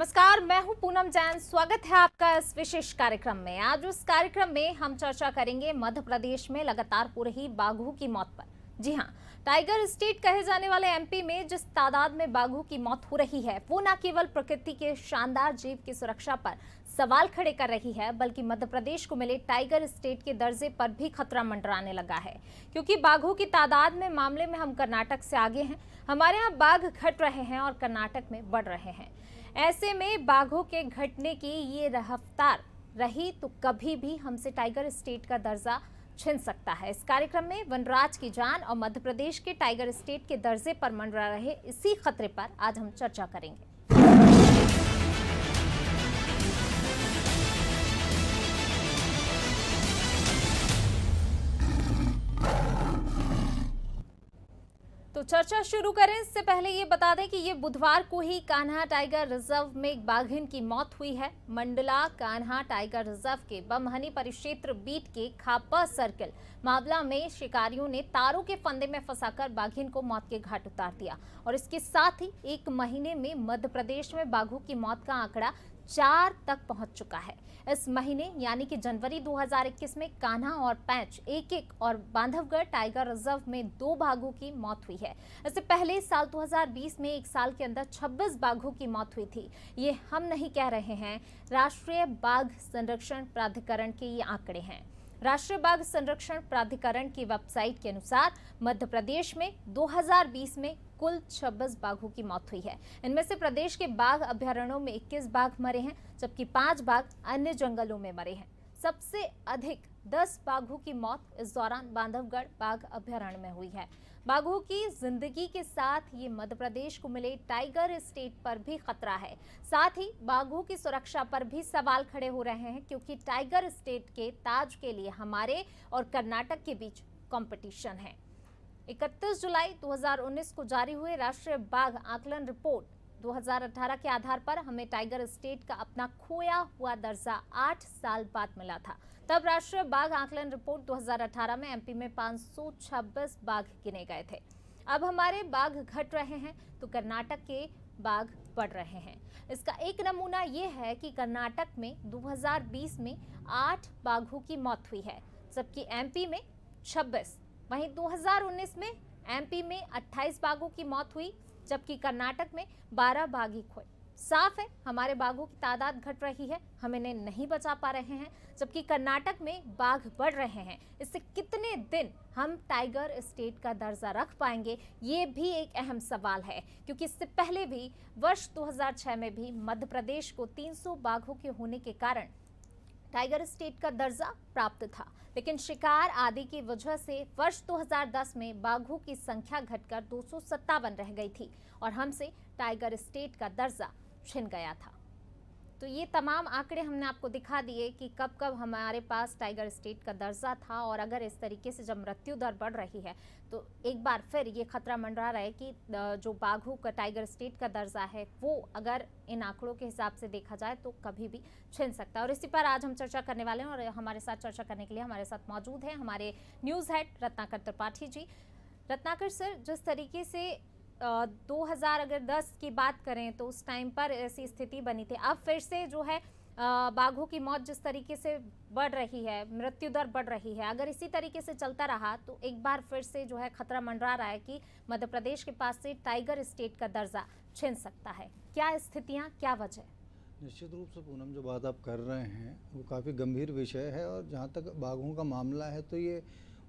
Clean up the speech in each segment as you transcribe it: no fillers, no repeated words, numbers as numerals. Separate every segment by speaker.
Speaker 1: नमस्कार, मैं हूं पूनम जैन। स्वागत है आपका इस विशेष कार्यक्रम में। आज उस कार्यक्रम में हम चर्चा करेंगे मध्य प्रदेश में लगातार हो रही बाघों की मौत पर। जी हां, टाइगर स्टेट कहे जाने वाले एमपी में जिस तादाद में बाघों की मौत हो रही है, वो न केवल प्रकृति के शानदार जीव की सुरक्षा पर सवाल खड़े कर रही है, बल्कि मध्य प्रदेश को मिले टाइगर स्टेट के दर्जे पर भी खतरा मंडराने लगा है। क्योंकि बाघों की तादाद में मामले में हम कर्नाटक से आगे हैं। हमारे यहाँ बाघ घट रहे हैं और कर्नाटक में बढ़ रहे हैं। ऐसे में बाघों के घटने की ये रफ्तार रही तो कभी भी हमसे टाइगर स्टेट का दर्जा छिन सकता है। इस कार्यक्रम में वनराज की जान और मध्य प्रदेश के टाइगर स्टेट के दर्जे पर मंडरा रहे इसी खतरे पर आज हम चर्चा करेंगे। तो चर्चा शुरू करें इससे पहले ये बता दें कि ये बुधवार को ही कान्हा टाइगर रिजर्व में एक बाघिन की मौत हुई है। मंडला कान्हा टाइगर रिजर्व के बमहनी परिक्षेत्र बीट के खापा सर्कल मामला में शिकारियों ने तारों के फंदे में फंसाकर बाघिन को मौत के घाट उतार दिया और इसके साथ ही एक महीने में मध्य प्रदेश में बाघों की मौत का आंकड़ा 4 तक पहुंच चुका है। इस महीने यानी कि जनवरी 2021 में कान्हा और पैंच एक और बांधवगढ़ टाइगर रिजर्व में 2 बाघों की मौत हुई है। इससे पहले साल 2020 में एक साल के अंदर 26 बाघों की मौत हुई थी। ये हम नहीं कह रहे हैं, राष्ट्रीय बाघ संरक्षण प्राधिकरण के ये आंकड़े हैं। राष्ट्रीय बाघ संरक्षण प्राधिकरण की वेबसाइट के अनुसार मध्य प्रदेश में 2020 में कुल 26 बाघों की मौत हुई है। इनमें से प्रदेश के बाघ अभयारण्यों में 21 बाघ मरे हैं, जबकि 5 बाघ अन्य जंगलों में मरे हैं। सबसे अधिक 10 बाघों की मौत इस दौरान बांधवगढ़ बाघ अभयारण्य में हुई है। बाघों की जिंदगी के साथ ये मध्य प्रदेश को मिले टाइगर स्टेट पर भी खतरा है। साथ ही बाघों की सुरक्षा पर भी सवाल खड़े हो रहे हैं, क्योंकि टाइगर स्टेट के ताज के लिए हमारे और कर्नाटक के बीच कंपटीशन है। 31 जुलाई 2019 को जारी हुए राष्ट्रीय बाघ आकलन रिपोर्ट 2018 के आधार पर हमें टाइगर स्टेट का अपना खोया हुआ दर्जा 8 साल बाद मिला था। तब राष्ट्रीय बाघ आकलन रिपोर्ट 2018 में एमपी में 526 बाघ गिने गए थे। अब हमारे बाघ घट रहे हैं तो कर्नाटक के बाघ बढ़ रहे हैं। इसका एक नमूना ये है कि कर्नाटक में 2020 में 8 बाघों की मौत हुई है, जबकि एमपी में 26। वहीं 2019 में एमपी में 28 बाघों की मौत हुई, जबकि कर्नाटक में 12 बाघ ही खोए। साफ है, हमारे बाघों की तादाद घट रही है, हम इन्हें नहीं बचा पा रहे हैं, जबकि कर्नाटक में बाघ बढ़ रहे हैं। इससे कितने दिन हम टाइगर स्टेट का दर्जा रख पाएंगे, ये भी एक अहम सवाल है, क्योंकि इससे पहले भी वर्ष 2006 में भी मध्य प्रदेश को 300 बाघों के होने के कारण टाइगर स्टेट का दर्जा प्राप्त था, लेकिन शिकार आदि की वजह से वर्ष 2010 में बाघों की संख्या घटकर 257 रह गई थी और हमसे टाइगर स्टेट का दर्जा छिन गया था। तो ये तमाम आंकड़े हमने आपको दिखा दिए कि कब कब हमारे पास टाइगर स्टेट का दर्जा था, और अगर इस तरीके से जब मृत्यु दर बढ़ रही है तो एक बार फिर ये खतरा मंडरा रहा है कि जो बाघों का टाइगर स्टेट का दर्जा है वो अगर इन आंकड़ों के हिसाब से देखा जाए तो कभी भी छिन सकता है। और इसी पर आज हम चर्चा करने वाले हैं, और हमारे साथ चर्चा करने के लिए हमारे साथ मौजूद हैं हमारे news head Ratnakar Tripathi ji. Ratnakar sir, जिस तरीके से 2010 की बात करें तो उस टाइम पर ऐसी स्थिति बनी थी, अब फिर से जो है बाघों की मौत जिस तरीके से बढ़ रही है, मृत्यु दर बढ़ रही है, अगर इसी तरीके से चलता रहा तो एक बार फिर से जो है खतरा मंडरा रहा है कि मध्य प्रदेश के पास से टाइगर स्टेट का दर्जा छिन सकता है। क्या स्थितियां, क्या वजह?
Speaker 2: निश्चित रूप से पूनम, जो बात आप कर रहे हैं वो काफ़ी गंभीर विषय है, और जहाँ तक बाघों का मामला है तो ये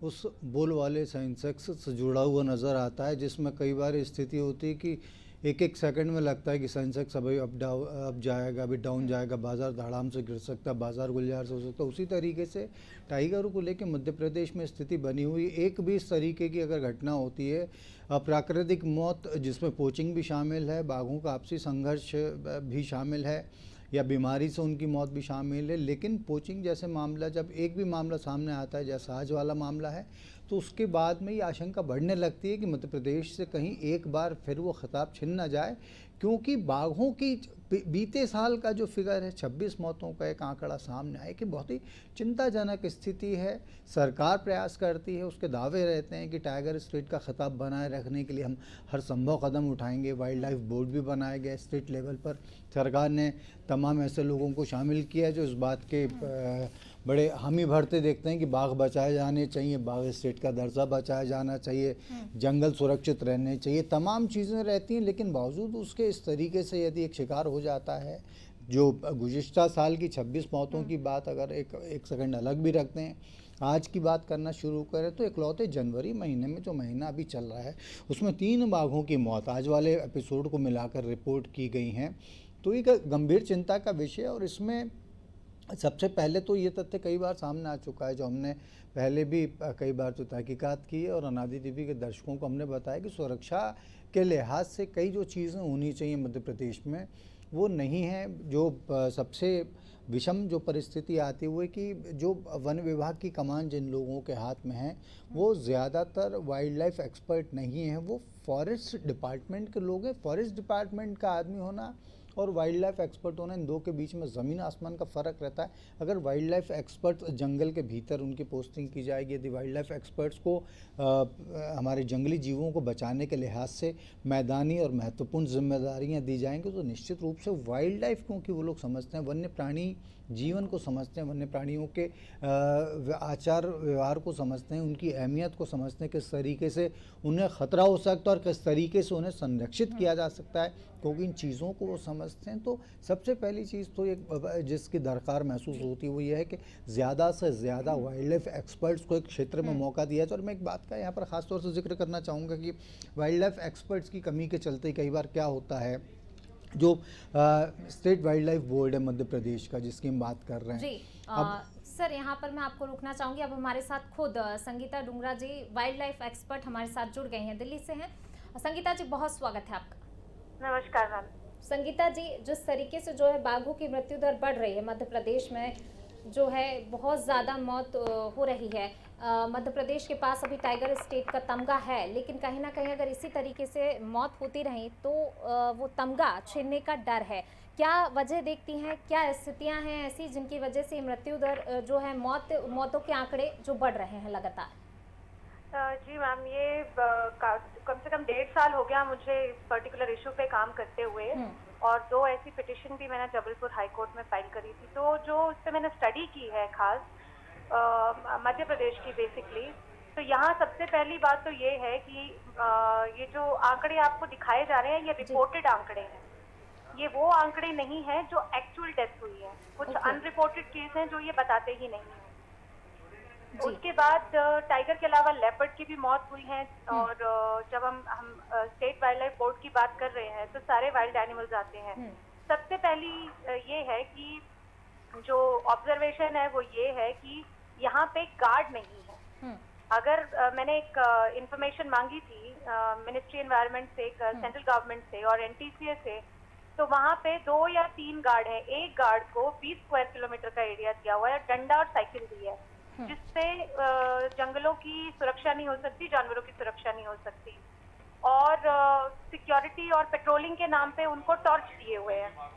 Speaker 2: उस बुल वाले सेंसेक्स से जुड़ा हुआ नज़र आता है, जिसमें कई बार स्थिति होती है कि एक एक सेकंड में लगता है कि सेंसेक्स अभी अप जाएगा, अभी डाउन जाएगा, बाज़ार धड़ाम से गिर सकता है, बाज़ार गुलजार से हो सकता है। उसी तरीके से टाइगरों को लेकर मध्य प्रदेश में स्थिति बनी हुई। एक भी इस तरीके की अगर घटना होती है, प्राकृतिक मौत जिसमें पोचिंग भी शामिल है, बाघों का आपसी संघर्ष भी शामिल है, या बीमारी से उनकी मौत भी शामिल है, लेकिन पोचिंग जैसे मामला, जब एक भी मामला सामने आता है जैसा आज वाला मामला है, तो उसके बाद में ये आशंका बढ़ने लगती है कि मध्य प्रदेश से कहीं एक बार फिर वो खिताब छिन ना जाए, क्योंकि बाघों की बीते साल का जो फिगर है 26 मौतों का एक आंकड़ा सामने आया कि बहुत ही चिंताजनक स्थिति है। सरकार प्रयास करती है, उसके दावे रहते हैं कि टाइगर स्टेट का खिताब बनाए रखने के लिए हम हर संभव कदम उठाएंगे। वाइल्ड लाइफ बोर्ड भी बनाया गया स्टेट लेवल पर, सरकार ने तमाम ऐसे लोगों को शामिल किया जो इस बात के बड़े हामी भरते देखते हैं कि बाघ बचाए जाने चाहिए, बाघ स्टेट का दर्जा बचाया जाना चाहिए, जंगल सुरक्षित रहने चाहिए, तमाम चीज़ें रहती हैं। लेकिन बावजूद उसके इस तरीके से यदि एक शिकार हो जाता है, जो गुज़िश्ता साल की 26 मौतों की बात अगर एक सेकंड अलग भी रखते हैं, आज की बात करना शुरू करें तो इकलौते जनवरी महीने में जो महीना अभी चल रहा है उसमें 3 बाघों की मौत आज वाले एपिसोड को मिलाकर रिपोर्ट की गई हैं। तो एक गंभीर चिंता का विषय, और इसमें सबसे पहले तो ये तथ्य कई बार सामने आ चुका है, जो हमने पहले भी कई बार जो तहकीकात की है और अनादि टीवी के दर्शकों को हमने बताया कि सुरक्षा के लिहाज से कई जो चीज़ें होनी चाहिए मध्य प्रदेश में वो नहीं है। जो सबसे विषम जो परिस्थिति आती हुई कि जो वन विभाग की कमान जिन लोगों के हाथ में है वो ज़्यादातर वाइल्ड लाइफ एक्सपर्ट नहीं है, वो फॉरेस्ट डिपार्टमेंट के लोग हैं। फॉरेस्ट डिपार्टमेंट का आदमी होना और वाइल्ड लाइफ एक्सपर्ट होना, इन दो के बीच में ज़मीन आसमान का फ़र्क रहता है। अगर वाइल्ड लाइफ एक्सपर्ट जंगल के भीतर उनकी पोस्टिंग की जाएगी, यदि वाइल्ड लाइफ एक्सपर्ट्स को हमारे जंगली जीवों को बचाने के लिहाज से मैदानी और महत्वपूर्ण जिम्मेदारियां दी जाएंगी, तो निश्चित रूप से वाइल्ड लाइफ, क्योंकि वो लोग समझते हैं, वन्य प्राणी जीवन को समझते हैं, वन्य प्राणियों के आचार व्यवहार को समझते हैं, उनकी अहमियत को समझते हैं, किस तरीके से उन्हें ख़तरा हो सकता है और किस तरीके से उन्हें संरक्षित किया जा सकता है, क्योंकि इन चीज़ों को वो समझते हैं। तो सबसे पहली चीज़ तो एक जिसकी दरकार महसूस होती है वो ये है कि ज़्यादा से ज़्यादा वाइल्ड लाइफ एक्सपर्ट्स को एक क्षेत्र में मौका दिया जाए। और मैं एक बात का यहाँ पर ख़ास तौर से जिक्र करना चाहूँगा कि वाइल्ड लाइफ एक्सपर्ट्स की कमी के चलते कई बार क्या होता है, जो स्टेट वाइल्ड लाइफ बोर्ड है मध्य प्रदेश का जिसकी हम बात कर रहे हैं
Speaker 1: जी, सर यहाँ पर मैं आपको रोकना चाहूँगी। अब हमारे साथ खुद संगीता डुंगरा जी, वाइल्ड लाइफ एक्सपर्ट, हमारे साथ जुड़ गए हैं, दिल्ली से हैं। संगीता जी, बहुत स्वागत है आपका।
Speaker 3: नमस्कार मैम।
Speaker 1: संगीता जी, जिस तरीके से जो है बाघों की मृत्यु दर बढ़ रही है मध्य प्रदेश में, जो है बहुत ज़्यादा मौत हो रही है। मध्य प्रदेश के पास अभी टाइगर स्टेट का तमगा है, लेकिन कहीं ना कहीं अगर इसी तरीके से मौत होती रही तो वो तमगा छीनने का डर है। क्या वजह देखती हैं, क्या स्थितियां हैं ऐसी जिनकी वजह से मृत्यु दर जो है मौतों के आंकड़े जो बढ़ रहे हैं लगातार?
Speaker 3: जी मैम, ये कम से कम 1.5 साल हो गया मुझे इस पर्टिकुलर इशू पे काम करते हुए, और 2 ऐसी पिटिशन भी मैंने जबलपुर हाई कोर्ट में फाइल करी थी। तो जो उस पर मैंने स्टडी की है खास मध्य प्रदेश की बेसिकली, तो यहाँ सबसे पहली बात तो ये है कि ये जो आंकड़े आपको दिखाए जा रहे हैं ये रिपोर्टेड आंकड़े हैं, ये वो आंकड़े नहीं है जो एक्चुअल डेथ हुई है। कुछ अनरिपोर्टेड केस हैं जो ये बताते ही नहीं है। उसके बाद टाइगर के अलावा लेपर्ड की भी मौत हुई है, और जब हम स्टेट वाइल्ड लाइफ बोर्ड की बात कर रहे हैं तो सारे वाइल्ड एनिमल्स आते हैं। सबसे पहली ये है कि जो ऑब्जर्वेशन है वो ये है कि यहाँ पे गार्ड नहीं है। अगर मैंने एक इंफॉर्मेशन मांगी थी मिनिस्ट्री एनवायरनमेंट से, सेंट्रल गवर्नमेंट से और एनटीसीए से, तो वहाँ पे 2 या 3 गार्ड हैं। एक गार्ड को 20 स्क्वायर किलोमीटर का एरिया दिया हुआ है, डंडा और साइकिल दी है, जिससे जंगलों की सुरक्षा नहीं हो सकती, जानवरों की सुरक्षा नहीं हो सकती। और सिक्योरिटी और पेट्रोलिंग के नाम पे उनको टॉर्च दिए हुए हैं।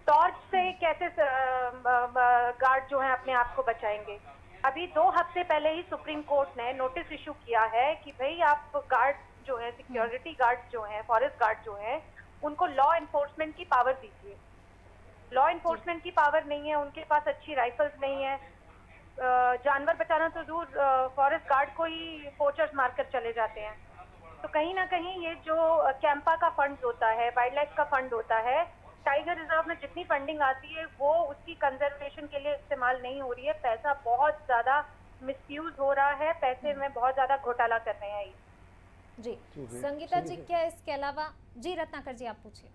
Speaker 3: टॉर्च से कैसे गार्ड जो है अपने आप को बचाएंगे? अभी 2 हफ्ते पहले ही सुप्रीम कोर्ट ने नोटिस इशू किया है कि भाई आप गार्ड जो है, सिक्योरिटी गार्ड जो है, फॉरेस्ट गार्ड जो है, उनको लॉ एनफोर्समेंट की पावर दीजिए। लॉ एनफोर्समेंट की पावर नहीं है, उनके पास अच्छी राइफल्स नहीं है, जानवर बचाना तो दूर, फॉरेस्ट गार्ड को ही पोचर्स मारकर चले जाते हैं। तो कहीं ना कहीं ये जो कैंपा का फंड होता है, वाइल्ड लाइफ का फंड होता है, टाइगर रिजर्व में जितनी फंडिंग आती है वो उसकी कंजर्वेशन के लिए इस्तेमाल नहीं हो रही है। पैसा बहुत ज़्यादा मिसयूज हो रहा है, पैसे में बहुत ज़्यादा घोटाला कर रहे हैं।
Speaker 1: जी संगीता जी, क्या इसके अलावा? जी रत्नाकर जी, आप पूछिए।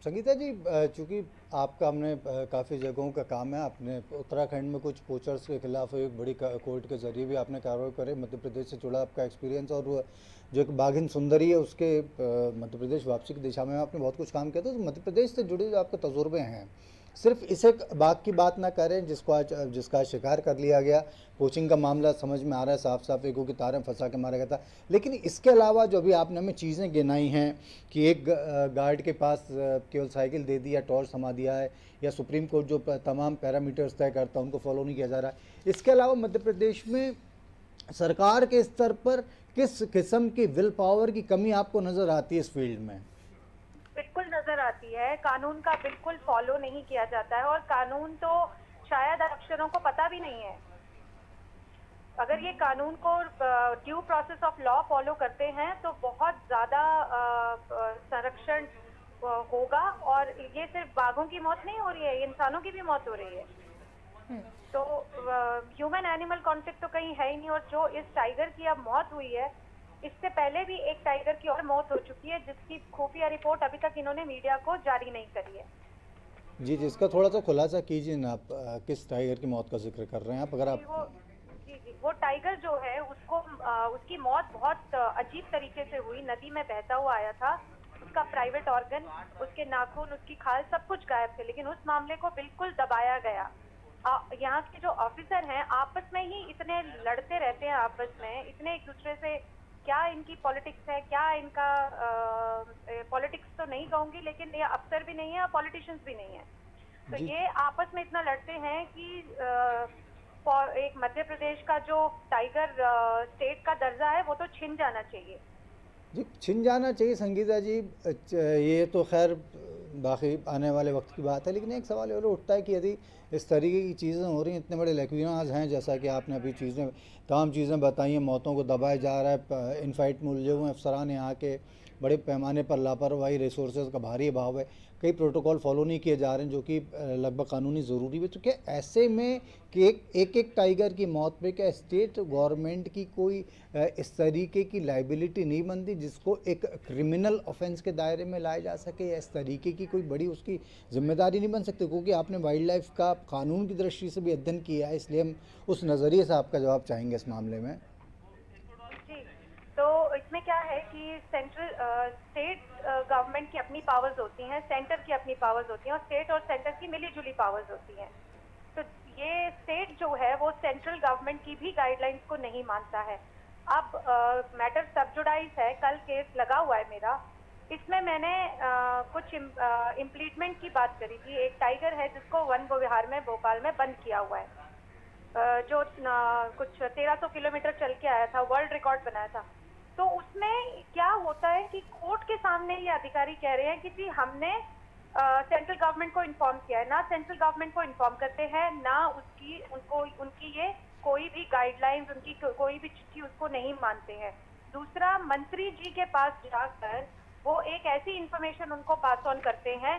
Speaker 2: संगीता जी, चूँकि आपका हमने काफ़ी जगहों का काम है, आपने उत्तराखंड में कुछ पोचर्स के खिलाफ एक बड़ी कोर्ट के जरिए भी आपने कार्रवाई करे, मध्य प्रदेश से जुड़ा आपका एक्सपीरियंस, और जो एक बाघिन सुंदरी है उसके मध्य प्रदेश वापसी की दिशा में आपने बहुत कुछ काम किया था। तो मध्य प्रदेश से जुड़े जो आपके तजुर्बे हैं सिर्फ इसे बाघ की बात ना करें जिसका शिकार कर लिया गया। पोचिंग का मामला समझ में आ रहा है साफ साफ, एक की तारें फंसा के मारा गया था। लेकिन इसके अलावा जो भी आपने हमें चीज़ें गिनाई हैं कि एक गार्ड के पास केवल साइकिल दे दी या टॉर्च थमा दिया है, या सुप्रीम कोर्ट जो तमाम पैरामीटर्स तय करता है उनको फॉलो नहीं किया जा रहा है, इसके अलावा मध्य प्रदेश में सरकार के स्तर पर किस किस्म की विल पावर की कमी आपको नज़र आती है इस फील्ड में?
Speaker 3: बिल्कुल नजर आती है, कानून का बिल्कुल फॉलो नहीं किया जाता है, और कानून तो शायद अक्षरों को पता भी नहीं है। अगर ये कानून को due process of law follow करते हैं तो बहुत ज्यादा संरक्षण होगा, और ये सिर्फ बाघों की मौत नहीं हो रही है, इंसानों की भी मौत हो रही है। तो ह्यूमन एनिमल कॉन्फ्लिक्ट तो कहीं है ही नहीं। और जो इस टाइगर की अब मौत हुई है, इससे पहले भी एक टाइगर की और मौत हो चुकी है जिसकी खुफिया रिपोर्ट अभी तक इन्होंने मीडिया को जारी नहीं करी है।
Speaker 2: जी जी, इसका थोड़ा सा खुलासा कीजिए ना आप, किस टाइगर की मौत का जिक्र कर रहे हैं आप? अगर आप
Speaker 3: वो टाइगर जो है उसको उसकी मौत बहुत अजीब तरीके से हुई। नदी में बहता हुआ आया था, उसका प्राइवेट ऑर्गन, उसके नाखून, उसकी खाल सब कुछ गायब थे, लेकिन उस मामले को बिल्कुल दबाया गया। यहाँ के जो ऑफिसर हैं आपस में ही इतने लड़ते रहते हैं, आपस में इतने एक दूसरे से, क्या इनकी पॉलिटिक्स है, क्या इनका पॉलिटिक्स तो नहीं कहूंगी, लेकिन ये अफसर भी नहीं है और पॉलिटिशियंस भी नहीं है। तो ये आपस में इतना लड़ते हैं कि एक मध्य प्रदेश का जो टाइगर स्टेट का दर्जा है वो तो छिन जाना चाहिए।
Speaker 2: जी, छिन जाना चाहिए संगीता जी। ये तो खैर बाकी आने वाले वक्त की बात है, लेकिन एक सवाल और उठता है कि यदि इस तरीके की चीज़ें हो रही हैं, इतने बड़े लेक्विनाज हैं, जैसा कि आपने अभी तमाम चीज़ें बताई हैं, मौतों को दबाया जा रहा है, इनफाइट मुलझे हुए अफसरान यहाँ के, बड़े पैमाने पर लापरवाही, रिसोर्सेज का भारी अभाव है, कई प्रोटोकॉल फॉलो नहीं किए जा रहे हैं जो कि लगभग कानूनी ज़रूरी है। तो क्या ऐसे में कि एक टाइगर की मौत पे क्या स्टेट गवर्नमेंट की कोई इस तरीके की लाइबिलिटी नहीं बनती जिसको एक क्रिमिनल ऑफेंस के दायरे में लाया जा सके, या इस तरीके की कोई बड़ी उसकी जिम्मेदारी नहीं बन सकती? क्योंकि आपने वाइल्ड लाइफ का कानून की दृष्टि से भी अध्ययन किया है, इसलिए हम उस नज़रिए से आपका जवाब चाहेंगे इस मामले में।
Speaker 3: जी, तो इसमें क्या है कि स्टेट गवर्नमेंट की अपनी पावर्स होती हैं, सेंटर की अपनी पावर्स होती हैं, और स्टेट और सेंटर की मिली जुली पावर्स होती हैं। तो ये स्टेट जो है वो सेंट्रल गवर्नमेंट की भी गाइडलाइंस को नहीं मानता है। अब मैटर सब जुडाइज है, कल केस लगा हुआ है मेरा, इसमें मैंने कुछ इम्प्लीटमेंट की बात करी थी। एक टाइगर है जिसको वन विहार में भोपाल में बंद किया हुआ है, जो कुछ 1300 किलोमीटर चल के आया था, वर्ल्ड रिकॉर्ड बनाया था। तो उसमें क्या होता है कि कोर्ट के सामने ये अधिकारी कह रहे हैं कि जी हमने सेंट्रल गवर्नमेंट को इन्फॉर्म किया है। ना सेंट्रल गवर्नमेंट को इन्फॉर्म करते हैं, ना उनकी ये कोई भी गाइडलाइंस, उनकी कोई भी चिट्ठी उसको नहीं मानते हैं। दूसरा, मंत्री जी के पास जाकर वो एक ऐसी इंफॉर्मेशन उनको पास ऑन करते हैं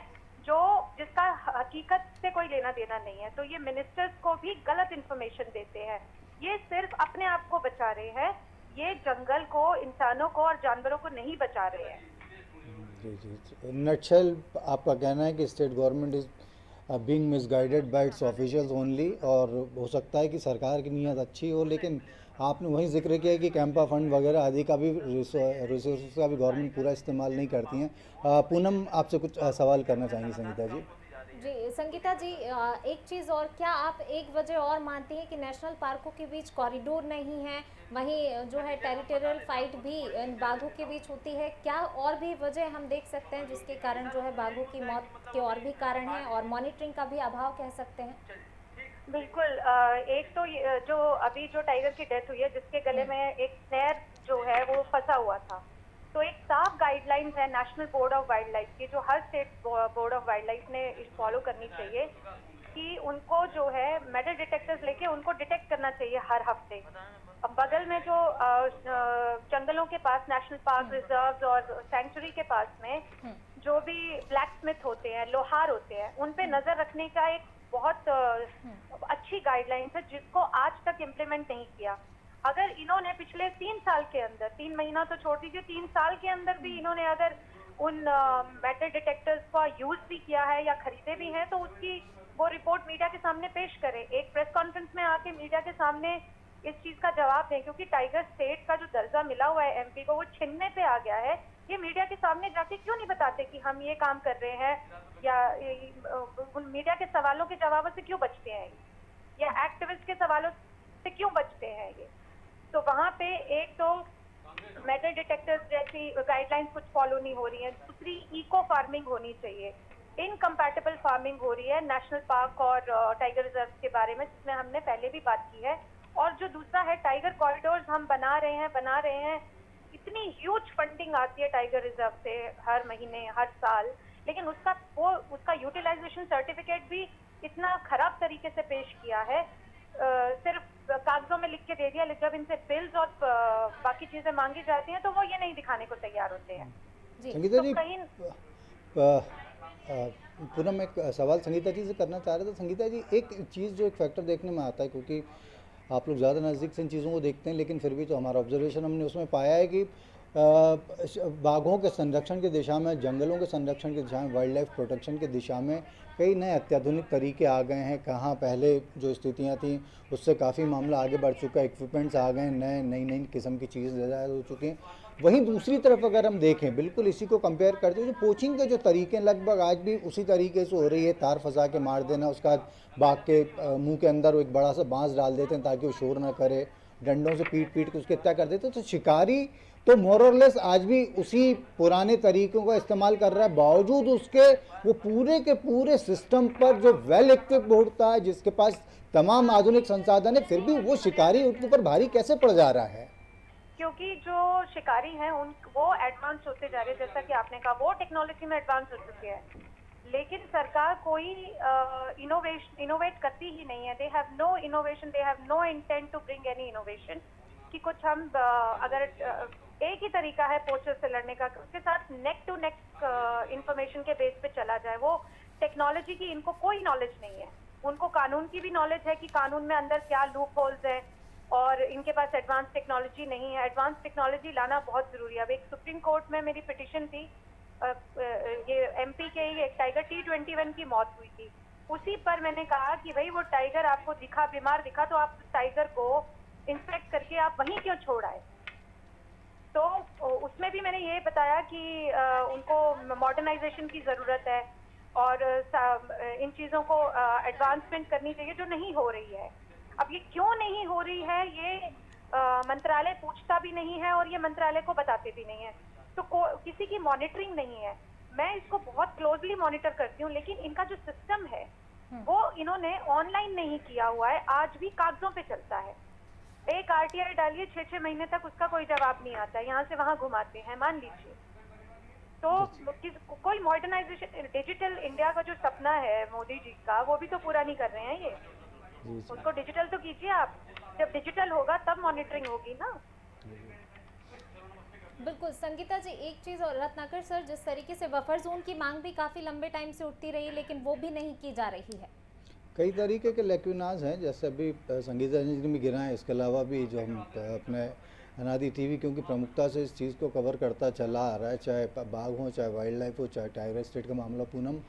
Speaker 3: जिसका हकीकत से कोई लेना देना नहीं है। तो ये मिनिस्टर्स को भी गलत इंफॉर्मेशन देते हैं। ये सिर्फ अपने आप को बचा रहे हैं, ये जंगल को, इंसानों को और जानवरों को नहीं बचा रहे हैं।
Speaker 2: जी जी, नटशेल आपका कहना है कि state government is being misguided bye it's officials only, और हो सकता है कि सरकार की नीयत अच्छी हो, लेकिन आपने वहीं जिक्र किया कि कैंपा फंड वगैरह आदि का भी रिसोर्स का भी गवर्नमेंट पूरा इस्तेमाल नहीं करती हैं। पूनम आपसे कुछ सवाल करना चाहेंगी संगीता जी?
Speaker 1: जी संगीता जी, एक चीज़ और, क्या आप एक वजह और मानती हैं कि नेशनल पार्कों के बीच कॉरिडोर नहीं है, वहीं जो है टेरिटोरियल फाइट भी इन बाघों के बीच होती है? क्या और भी वजह हम देख सकते हैं जिसके कारण जो है बाघों की मौत के और भी कारण हैं, और मॉनिटरिंग का भी अभाव कह सकते हैं?
Speaker 3: बिल्कुल, एक तो जो अभी जो टाइगर की डेथ हुई है, जिसके गले में एक स्नेर जो है वो फंसा हुआ था, तो एक साफ गाइडलाइंस है national board of wildlife की, जो हर state board of wildlife ने फॉलो करनी चाहिए, कि उनको जो है मेटल डिटेक्टर्स लेके उनको डिटेक्ट करना चाहिए हर हफ्ते। अब बगल में जो जंगलों के पास, नेशनल पार्क रिजर्व और सैंक्चुरी के पास में जो भी ब्लैक स्मिथ होते हैं, लोहार होते हैं, उन पे नजर रखने का एक बहुत अच्छी गाइडलाइंस है जिसको आज तक इम्प्लीमेंट नहीं किया। अगर इन्होंने पिछले 3 साल के अंदर, 3 महीना तो छोड़ दीजिए, 3 साल के अंदर भी इन्होंने अगर उन मेटल डिटेक्टर्स का यूज भी किया है या खरीदे भी हैं, तो उसकी वो रिपोर्ट मीडिया के सामने पेश करें, एक प्रेस कॉन्फ्रेंस में आके मीडिया के सामने इस चीज का जवाब दें, क्योंकि टाइगर स्टेट का जो दर्जा मिला हुआ है एमपी को, वो छीनने पे आ गया है। ये मीडिया के सामने जाके क्यों नहीं बताते कि हम ये काम कर रहे हैं, या उन मीडिया के सवालों के जवाबों से क्यों बचते हैं, या एक्टिविस्ट के सवालों से क्यों बचते हैं ये। तो वहाँ पे एक तो मेटल डिटेक्टर्स जैसी गाइडलाइंस कुछ फॉलो नहीं हो रही है, दूसरी इको फार्मिंग होनी चाहिए, इनकम्पैटिबल फार्मिंग हो रही है नेशनल पार्क और टाइगर रिजर्व के बारे में, जिसमें हमने पहले भी बात की है। और जो दूसरा है टाइगर कॉरिडोर्स हम बना रहे हैं, इतनी ह्यूज फंडिंग आती है टाइगर रिजर्व से हर महीने हर साल, लेकिन उसका यूटिलाइजेशन सर्टिफिकेट भी इतना खराब तरीके से पेश किया है, सिर्फ कागजों में लिख के दे दिया, लेकिन जब इनसे बिल्स और बाकी चीजें मांगी जाती हैं तो वो ये नहीं दिखाने को तैयार होते हैं।
Speaker 2: संगीता
Speaker 3: तो
Speaker 2: जी, पूनम एक सवाल संगीता जी से करना चाह रहे थे। संगीता जी, एक चीज़ जो एक फैक्टर देखने में आता है, क्योंकि आप लोग ज़्यादा नज़दीक से इन चीज़ों को देखते हैं, लेकिन फिर भी तो हमारा ऑब्जर्वेशन हमने उसमें पाया है कि बाघों के संरक्षण की दिशा में, जंगलों के संरक्षण की दिशा में, वाइल्ड लाइफ प्रोटेक्शन की दिशा में कई नए अत्याधुनिक तरीके आ गए हैं। कहाँ पहले जो स्थितियाँ थीं उससे काफ़ी मामला आगे बढ़ चुका है, इक्विपमेंट्स आ गए हैं, नई किस्म की चीज़ें ज़्यादा हो चुकी हैं। वहीं दूसरी तरफ अगर हम देखें, बिल्कुल इसी को कंपेयर करते हुए, जो पोचिंग के जो तरीके लगभग आज भी उसी तरीके से हो रही है, तार फंसा के मार देना, उसके बाद बाघ के मुंह के अंदर एक बड़ा सा बांस डाल देते हैं ताकि वो शोर ना करे, डंडों से पीट के उसके हत्या कर देते हैं। तो शिकारी तो मोर और लेस आज भी उसी पुराने तरीकों का इस्तेमाल कर रहा है, बावजूद उसके वो पूरे के पूरे सिस्टम पर जो वेल इक्विप्ड होता है, जिसके पास तमाम आधुनिक संसाधन है, फिर भी वो शिकारी उनके ऊपर भारी कैसे पड़ जा रहा है?
Speaker 3: क्योंकि जो शिकारी हैं वो एडवांस होते जा रहे हैं, जैसा कि आपने कहा, वो टेक्नोलॉजी में एडवांस हो चुके हैं, लेकिन सरकार कोई इनोवेट करती ही नहीं है। They have no innovation, they have no intent to bring any innovation कि कुछ हम अगर एक ही तरीका है पोचर से लड़ने का, उसके साथ नेक टू नेक इंफॉर्मेशन के बेस पे चला जाए। वो टेक्नोलॉजी की इनको कोई नॉलेज नहीं है, उनको कानून की भी नॉलेज है कि कानून में अंदर क्या लूप होल्स है, और इनके पास एडवांस टेक्नोलॉजी नहीं है। एडवांस टेक्नोलॉजी लाना बहुत जरूरी है। अब एक सुप्रीम कोर्ट में मेरी पिटिशन थी, ये एमपी के ही एक टाइगर T21 की मौत हुई थी, उसी पर मैंने कहा कि भाई वो टाइगर आपको बीमार दिखा तो आप टाइगर को इंस्पेक्ट करके आप वहीं क्यों छोड़ आए। तो उसमें भी मैंने ये बताया कि उनको मॉडर्नाइजेशन की ज़रूरत है और इन चीज़ों को एडवांसमेंट करनी चाहिए जो नहीं हो रही है। अब ये क्यों नहीं हो रही है ये मंत्रालय पूछता भी नहीं है और ये मंत्रालय को बताते भी नहीं है, तो किसी की मॉनिटरिंग नहीं है। मैं इसको बहुत क्लोजली मॉनिटर करती हूँ, लेकिन इनका जो सिस्टम है वो इन्होंने ऑनलाइन नहीं किया हुआ है, आज भी कागजों पे चलता है। एक RTI डालिए 6-6 महीने तक उसका कोई जवाब नहीं आता, यहाँ से वहाँ घुमाते हैं, मान लीजिए। तो कोई मॉडर्नाइजेशन, डिजिटल इंडिया का जो सपना है मोदी जी का, वो भी तो पूरा नहीं कर रहे हैं ये। उसको डिजिटल तो कीजिए आप, जब डिजिटल होगा तब मॉनिटरिंग होगी ना।
Speaker 1: बिल्कुल संगीता जी, एक चीज़ और, रत्नाकर सर, जिस तरीके से बफर जोन की मांग भी काफ़ी लंबे टाइम से उठती रही, लेकिन वो भी नहीं की जा रही है।
Speaker 2: कई तरीके के लेक्यूनाज हैं, जैसे अभी संगीता जी ने भी गिरा है, इसके अलावा भी जो हम अपने अनादि टीवी क्योंकि प्रमुखता से इस चीज़ को कवर करता चला आ रहा है, चाहे बाघ हो, चाहे वाइल्ड लाइफ हो, चाहे टाइगर स्टेट का मामला पूनम,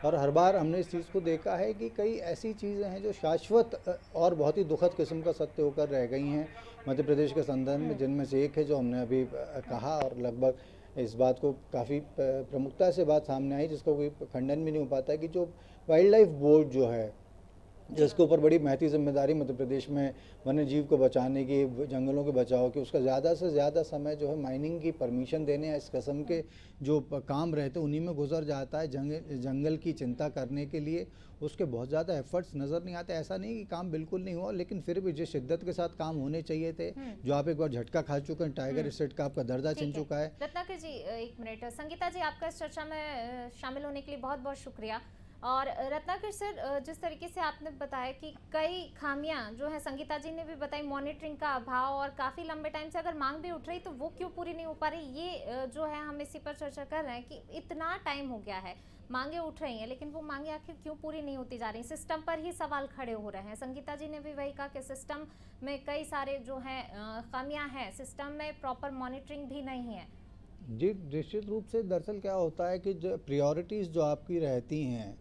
Speaker 2: और हर बार हमने इस चीज़ को देखा है कि कई ऐसी चीज़ें हैं जो शाश्वत और बहुत ही दुखद किस्म का सत्य होकर रह गई हैं मध्य प्रदेश के संदर्भ में, जिनमें से एक है जो हमने अभी कहा, और लगभग इस बात को काफ़ी प्रमुखता से बात सामने आई, जिसका कोई खंडन भी नहीं हो पाता है कि जो वाइल्ड लाइफ बोर्ड जो है, जिसके ऊपर बड़ी महती जिम्मेदारी मध्य प्रदेश में वन्य जीव को बचाने की, जंगलों के बचाव की, उसका ज़्यादा से ज़्यादा समय जो है माइनिंग की परमिशन देने या इस किस्म के जो काम रहते हैं उन्हीं में गुजर जाता है। जंगल की चिंता करने के लिए उसके बहुत ज़्यादा एफर्ट्स नज़र नहीं आते। ऐसा नहीं कि काम बिल्कुल नहीं हुआ, लेकिन फिर भी जिस शिद्दत के साथ काम होने चाहिए थे, जो आप एक बार झटका खा चुके हैं, टाइगर स्टेट का आपका दर्जा छिन चुका है।
Speaker 1: रत्नाकर जी, एक मिनट। संगीता जी, आपका इस चर्चा में शामिल होने के लिए बहुत बहुत शुक्रिया। और रत्नाकर सर, जिस तरीके से आपने बताया कि कई खामियां जो है, संगीता जी ने भी बताई, मॉनिटरिंग का अभाव, और काफ़ी लंबे टाइम से अगर मांग भी उठ रही तो वो क्यों पूरी नहीं हो पा रही, ये जो है हम इसी पर चर्चा कर रहे हैं कि इतना टाइम हो गया है, मांगे उठ रही हैं, लेकिन वो मांगे आखिर क्यों पूरी नहीं होती जा रही। सिस्टम पर ही सवाल खड़े हो रहे हैं। संगीता जी ने भी वही कहा कि सिस्टम में कई सारे जो हैं खामियां हैं, सिस्टम में प्रॉपर मॉनिटरिंग भी नहीं है।
Speaker 2: जी, निश्चित रूप से दरअसल क्या होता है कि जो प्रायोरिटीज़ जो आपकी रहती हैं,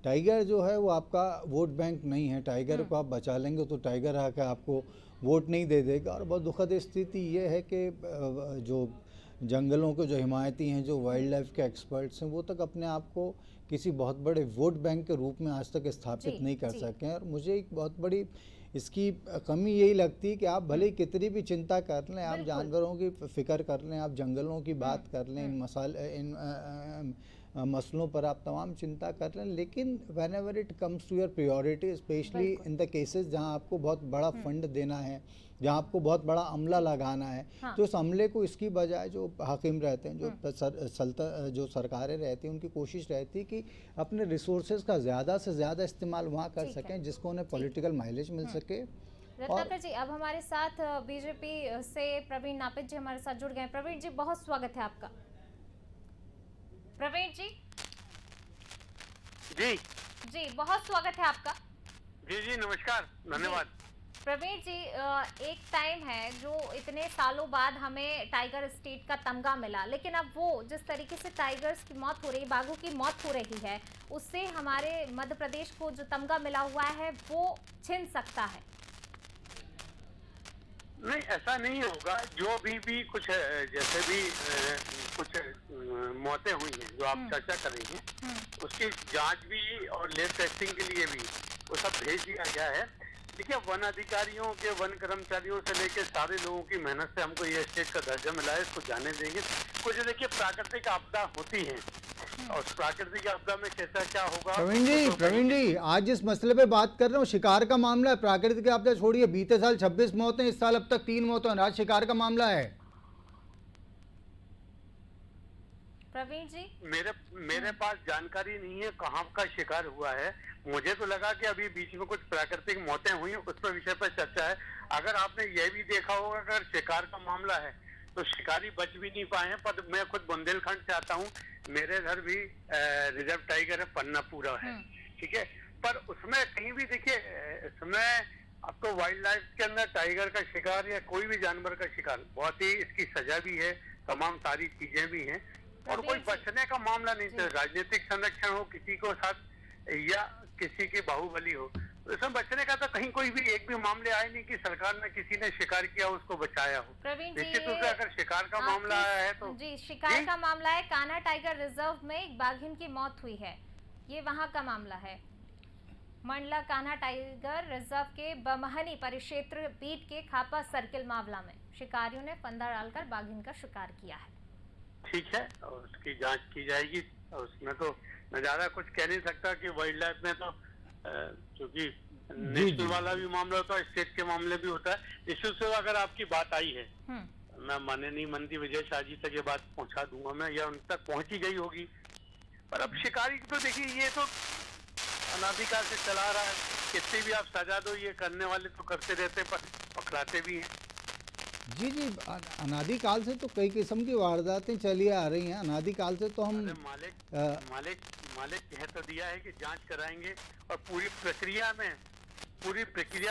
Speaker 2: टाइगर जो है वो आपका वोट बैंक नहीं है। टाइगर को आप बचा लेंगे तो टाइगर आकर आपको वोट नहीं दे देगा। और बहुत दुखद स्थिति ये है कि जो जंगलों के जो हिमायती हैं, जो वाइल्ड लाइफ के एक्सपर्ट्स हैं, वो तक अपने आप को किसी बहुत बड़े वोट बैंक के रूप में आज तक स्थापित नहीं कर सके हैं। और मुझे एक बहुत बड़ी इसकी कमी यही लगती है कि आप भले ही कितनी भी चिंता कर लें, आप जानवरों की फिक्र कर लें, आप जंगलों की बात कर लें, इन मसलों पर आप तमाम चिंता कर लें, लेकिन whenever it comes to your priority, specially in the cases जहां आपको बहुत बड़ा फंड देना है, जहां आपको बहुत बड़ा अमला लगाना है, तो उस अमले को इसकी बजाय जो हाकिम रहते हैं, जो सरकारें रहती हैं, उनकी कोशिश रहती है कि अपने रिसोर्सेज का ज़्यादा से ज़्यादा इस्तेमाल वहाँ कर सकें जिसको उन्हें पॉलिटिकल माइलेज मिल सके।
Speaker 1: रत्नाकर जी, अब हमारे साथ बीजेपी से प्रवीण नापित जी हमारे साथ जुड़ गए। प्रवीण जी, बहुत स्वागत है आपका। प्रवीण जी जी बहुत स्वागत है आपका।
Speaker 4: जी नमस्कार, धन्यवाद।
Speaker 1: प्रवीण जी, एक टाइम है जो इतने सालों बाद हमें टाइगर स्टेट का तमगा मिला, लेकिन अब वो जिस तरीके से टाइगर्स की मौत हो रही, बाघों की मौत हो रही है, उससे हमारे मध्य प्रदेश को जो तमगा मिला हुआ है वो छिन सकता है।
Speaker 4: नहीं, ऐसा नहीं होगा। जो भी कुछ जैसे भी कुछ मौतें हुई हैं जो आप चर्चा कर रही हैं, उसकी जांच भी और लैब टेस्टिंग के लिए भी वो सब भेज दिया गया है। देखिए, वन अधिकारियों के, वन कर्मचारियों से लेकर सारे लोगों की मेहनत से हमको ये स्टेट का दर्जा मिला है, इसको जाने देंगे। कुछ देखिए, प्राकृतिक आपदा होती है और प्राकृतिक आपदा में कैसा क्या होगा।
Speaker 2: प्रवीण जी, आज जिस मसले पे बात कर रहे हो, शिकार का मामला है। प्राकृतिक आपदा छोड़िए, बीते साल 26 मौतें, इस साल अब तक 3 मौतें, आज शिकार का मामला है।
Speaker 1: प्रवीण जी,
Speaker 4: मेरे पास जानकारी नहीं है कहाँ का शिकार हुआ है। मुझे तो लगा कि अभी बीच में कुछ प्राकृतिक मौतें हुई, उस पर विषय पर चर्चा है। अगर आपने यह भी देखा होगा, अगर शिकार का मामला है तो शिकारी बच भी नहीं पाए हैं। पर मैं खुद बुंदेलखंड से आता हूँ, मेरे घर भी रिजर्व टाइगर है, पन्ना पूरा है, ठीक है। पर उसमें कहीं भी देखिए, इसमें आपको वाइल्ड लाइफ के अंदर टाइगर का शिकार या कोई भी जानवर का शिकार, बहुत ही इसकी सजा भी है, तमाम सारी चीजें भी हैं, और कोई बचने का मामला नहीं। तो राजनीतिक संरक्षण हो किसी को साथ या किसी की बाहुबली हो, तो इसमें बचने का तो कहीं कोई भी एक भी मामले आए नहीं कि सरकार ने किसी ने शिकार किया उसको बचाया हो। निश्चित रूप से अगर शिकार का मामला आया है तो
Speaker 1: जी, शिकार का मामला है। कान्हा टाइगर रिजर्व में एक बाघिन की मौत हुई है, ये वहां का मामला है। मंडला कान्हा टाइगर रिजर्व के बमहनी परिक्षेत्र बीट के खापा सर्किल मावला में शिकारियों ने फंदा डालकर बाघिन का शिकार किया है।
Speaker 4: ठीक है, और उसकी जांच की जाएगी। और उसमें तो मैं ज्यादा कुछ कह नहीं सकता कि वाइल्ड लाइफ में तो क्योंकि नेशनल वाला भी मामला होता है, स्टेट के मामले भी होता है। इश्यू से अगर आपकी बात आई है, मैं माननीय मंत्री विजय शाह जी तक ये बात पहुंचा दूंगा मैं, या उन तक पहुंची गई होगी। पर अब शिकारी तो देखिए, ये तो अनाधिकार से चला रहा है, कितनी भी आप सजा दो, ये करने वाले तो करते रहते, पर पकड़ाते भी हैं।
Speaker 2: जी, अनादिकाल से तो कई किस्म की वारदातें चली आ रही हैं। अनादिकाल से तो हम
Speaker 4: मालिक कह तो दिया है कि जांच कराएंगे, और पूरी प्रक्रिया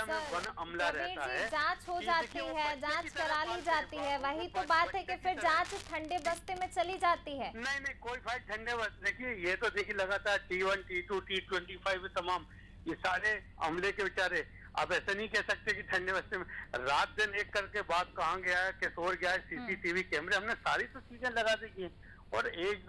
Speaker 4: में वन अमला रहता है।
Speaker 1: जांच हो जाती है, जांच करा ली जाती है, वही तो बात है कि फिर जांच ठंडे बस्ते में चली जाती है।
Speaker 4: नहीं, कोई फाइट ठंडे बस्ते। देखिए, ये तो देखिए लगातार T1, T2, T25 तमाम ये सारे अमले के बेचारे, आप ऐसा नहीं कह सकते कि ठंडे बस्ते में रात दिन एक करके बात कहाँ गया है, किशोर गया है, CCTV कैमरे, हमने सारी तो चीजें लगा दी हैं, और एक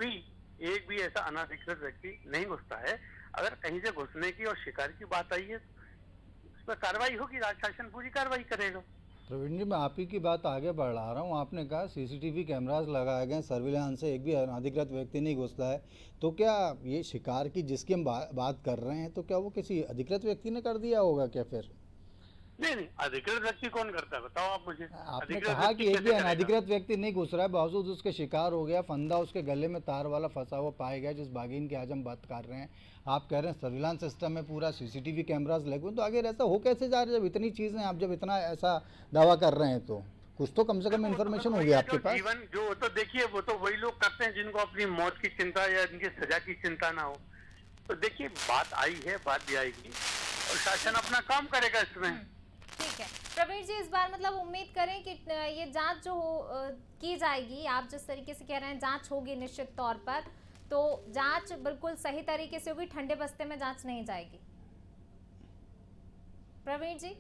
Speaker 4: भी ऐसा अनाधिकृत व्यक्ति नहीं घुसता है। अगर कहीं से घुसने की और शिकार की बात आई है, उस पर कार्रवाई होगी, राज्य शासन पूरी कार्रवाई करेगा।
Speaker 2: प्रवीण जी, मैं आप ही की बात आगे बढ़ा रहा हूँ। आपने कहा CCTV कैमरास लगाए गए, सर्विलांस से एक भी अनाधिकृत व्यक्ति नहीं घुसता है, तो क्या ये शिकार की जिसकी हम बात कर रहे हैं, तो क्या वो किसी अधिकृत व्यक्ति ने कर दिया होगा क्या फिर?
Speaker 4: नहीं, अधिकृत व्यक्ति कौन करता है, बताओ आप मुझे।
Speaker 2: आपने कहा कि एक भी अनाधिकृत व्यक्ति नहीं घुस रहा है, बावजूद उसके शिकार हो गया, फंदा उसके गले में तार वाला फंसा हुआ पाया गया, जिस बाघिन की आज हम बात कर रहे हैं। आप कह रहे हैं सर्विलांस सिस्टम में पूरा CCTV कैमरास लगे हुए, तो आगे ऐसा हो कैसे जा रहा है? जब इतनी चीजें, आप जब इतना ऐसा दावा कर रहे हैं, तो कुछ तो कम से कम इन्फॉर्मेशन होगी आपके पास।
Speaker 4: जीवन जो तो देखिए, वो तो वही लोग करते हैं जिनको अपनी मौत की चिंता या इनकी सजा की चिंता ना हो। तो देखिए, बात आई है, बात भी आएगी, और शासन अपना काम करेगा इसमें।
Speaker 1: ठीक है प्रवीण जी, इस बार मतलब उम्मीद करें कि ये जांच जो की जाएगी, आप जिस तरीके से कह रहे हैं जांच होगी निश्चित तौर पर, तो जांच बिल्कुल सही तरीके से होगी, ठंडे बस्ते में जांच नहीं जाएगी। प्रवीण जी,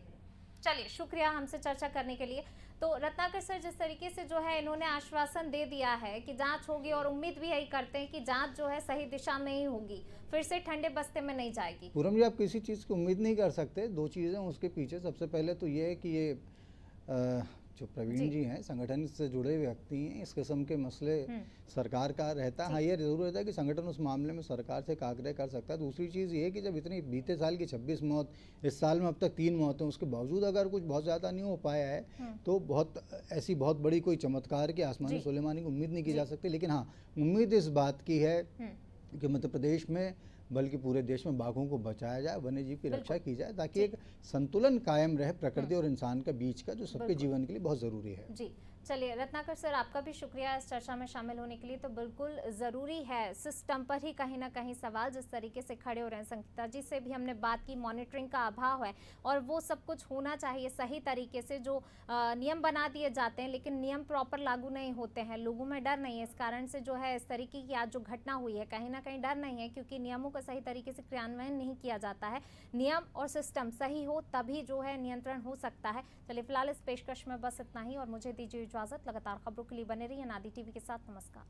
Speaker 1: चलिए, शुक्रिया हमसे चर्चा करने के लिए। तो रत्नाकर सर, जिस तरीके से जो है इन्होंने आश्वासन दे दिया है कि जांच होगी और उम्मीद भी यही करते हैं कि जांच जो है सही दिशा में ही होगी, फिर से ठंडे बस्ते में नहीं जाएगी।
Speaker 2: पूनम जी, आप किसी चीज़ की उम्मीद नहीं कर सकते। दो चीज़ें उसके पीछे। सबसे पहले तो ये है कि ये जो प्रवीण जी हैं, संगठन से जुड़े व्यक्ति हैं, इस किस्म के मसले सरकार का रहता है। हाँ, ये ज़रूर रहता है कि संगठन उस मामले में सरकार से आग्रह कर सकता है। दूसरी चीज़ ये है कि जब इतनी बीते साल की 26 मौत, इस साल में अब तक 3 मौतें, उसके बावजूद अगर कुछ बहुत ज़्यादा नहीं हो पाया है तो ऐसी बहुत बड़ी कोई चमत्कार की आसमानी सुलेमानी की उम्मीद नहीं की जा सकती। लेकिन हाँ, उम्मीद इस बात की है कि मध्य प्रदेश में बल्कि पूरे देश में बाघों को बचाया जाए, वन्य जीव की रक्षा की जाए, ताकि एक संतुलन कायम रहे प्रकृति और इंसान के बीच का, जो सबके जीवन के लिए बहुत ज़रूरी है।
Speaker 1: जी, चलिए रत्नाकर सर, आपका भी शुक्रिया इस चर्चा में शामिल होने के लिए। तो बिल्कुल ज़रूरी है, सिस्टम पर ही कहीं ना कहीं सवाल जिस तरीके से खड़े हो रहे हैं। संगीता जी से भी हमने बात की, मॉनिटरिंग का अभाव है और वो सब कुछ होना चाहिए सही तरीके से। जो नियम बना दिए जाते हैं लेकिन नियम प्रॉपर लागू नहीं होते हैं, लोगों में डर नहीं है। इस कारण से जो है इस तरीके की आज जो घटना हुई है, कहीं ना कहीं डर नहीं है क्योंकि नियमों का सही तरीके से क्रियान्वयन नहीं किया जाता है। नियम और सिस्टम सही हो तभी जो है नियंत्रण हो सकता है। चलिए फिलहाल इस पेशकश में बस इतना ही और मुझे दीजिए इजाज़त। लगातार खबरों के लिए बने रहिए नादी टीवी के साथ। नमस्कार।